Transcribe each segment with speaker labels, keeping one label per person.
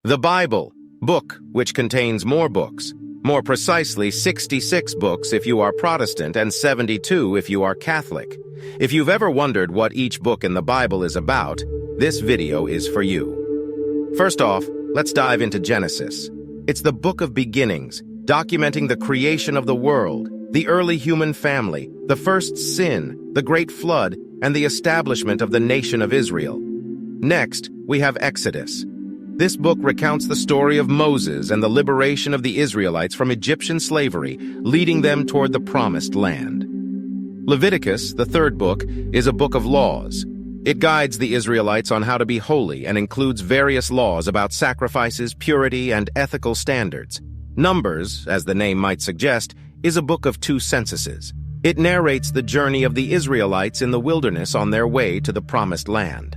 Speaker 1: The Bible, book which contains more books, more precisely 66 books if you are Protestant and 72 if you are Catholic. If you've ever wondered what each book in the Bible is about, this video is for you. First off, let's dive into Genesis. It's the book of beginnings, documenting the creation of the world, the early human family, the first sin, the great flood, and the establishment of the nation of Israel. Next, we have Exodus. This book recounts the story of Moses and the liberation of the Israelites from Egyptian slavery, leading them toward the promised land. Leviticus, the third book, is a book of laws. It guides the Israelites on how to be holy and includes various laws about sacrifices, purity, and ethical standards. Numbers, as the name might suggest, is a book of two censuses. It narrates the journey of the Israelites in the wilderness on their way to the promised land.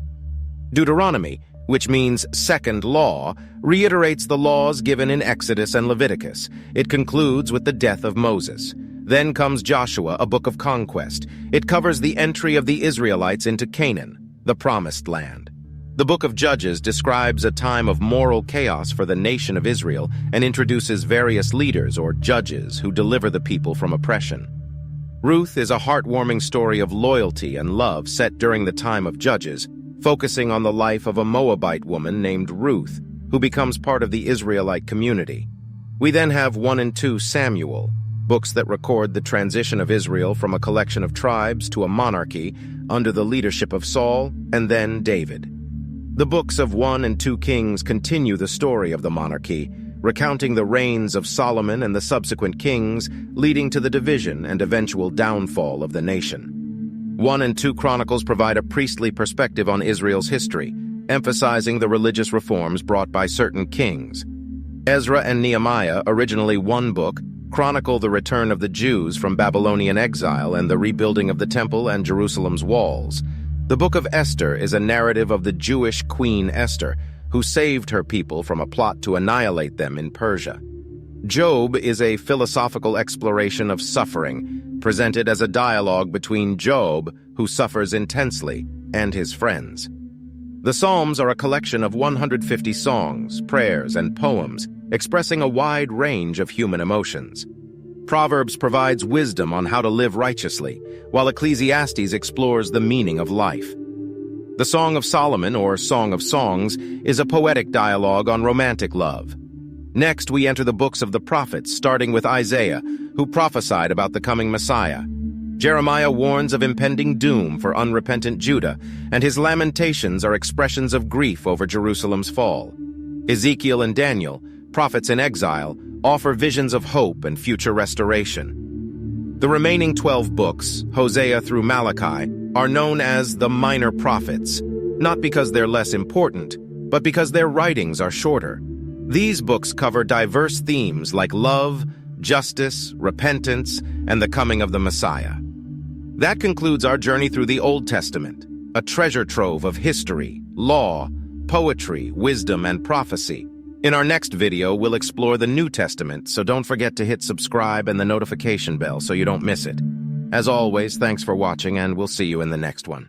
Speaker 1: Deuteronomy, which means second law, reiterates the laws given in Exodus and Leviticus. It concludes with the death of Moses. Then comes Joshua, a book of conquest. It covers the entry of the Israelites into Canaan, the promised land. The book of Judges describes a time of moral chaos for the nation of Israel and introduces various leaders or judges who deliver the people from oppression. Ruth is a heartwarming story of loyalty and love set during the time of Judges, focusing on the life of a Moabite woman named Ruth, who becomes part of the Israelite community. We then have 1 and 2 Samuel, books that record the transition of Israel from a collection of tribes to a monarchy under the leadership of Saul and then David. The books of 1 and 2 Kings continue the story of the monarchy, recounting the reigns of Solomon and the subsequent kings, leading to the division and eventual downfall of the nation. 1 and 2 Chronicles provide a priestly perspective on Israel's history, emphasizing the religious reforms brought by certain kings. Ezra and Nehemiah, originally one book, chronicle the return of the Jews from Babylonian exile and the rebuilding of the temple and Jerusalem's walls. The book of Esther is a narrative of the Jewish Queen Esther, who saved her people from a plot to annihilate them in Persia. Job is a philosophical exploration of suffering, presented as a dialogue between Job, who suffers intensely, and his friends. The Psalms are a collection of 150 songs, prayers, and poems, expressing a wide range of human emotions. Proverbs provides wisdom on how to live righteously, while Ecclesiastes explores the meaning of life. The Song of Solomon, or Song of Songs, is a poetic dialogue on romantic love. Next, we enter the books of the prophets, starting with Isaiah, who prophesied about the coming Messiah. Jeremiah warns of impending doom for unrepentant Judah, and his lamentations are expressions of grief over Jerusalem's fall. Ezekiel and Daniel, prophets in exile, offer visions of hope and future restoration. The remaining 12 books, Hosea through Malachi, are known as the minor prophets, not because they're less important, but because their writings are shorter. These books cover diverse themes like love, justice, repentance, and the coming of the Messiah. That concludes our journey through the Old Testament, a treasure trove of history, law, poetry, wisdom, and prophecy. In our next video, we'll explore the New Testament, so don't forget to hit subscribe and the notification bell so you don't miss it. As always, thanks for watching, and we'll see you in the next one.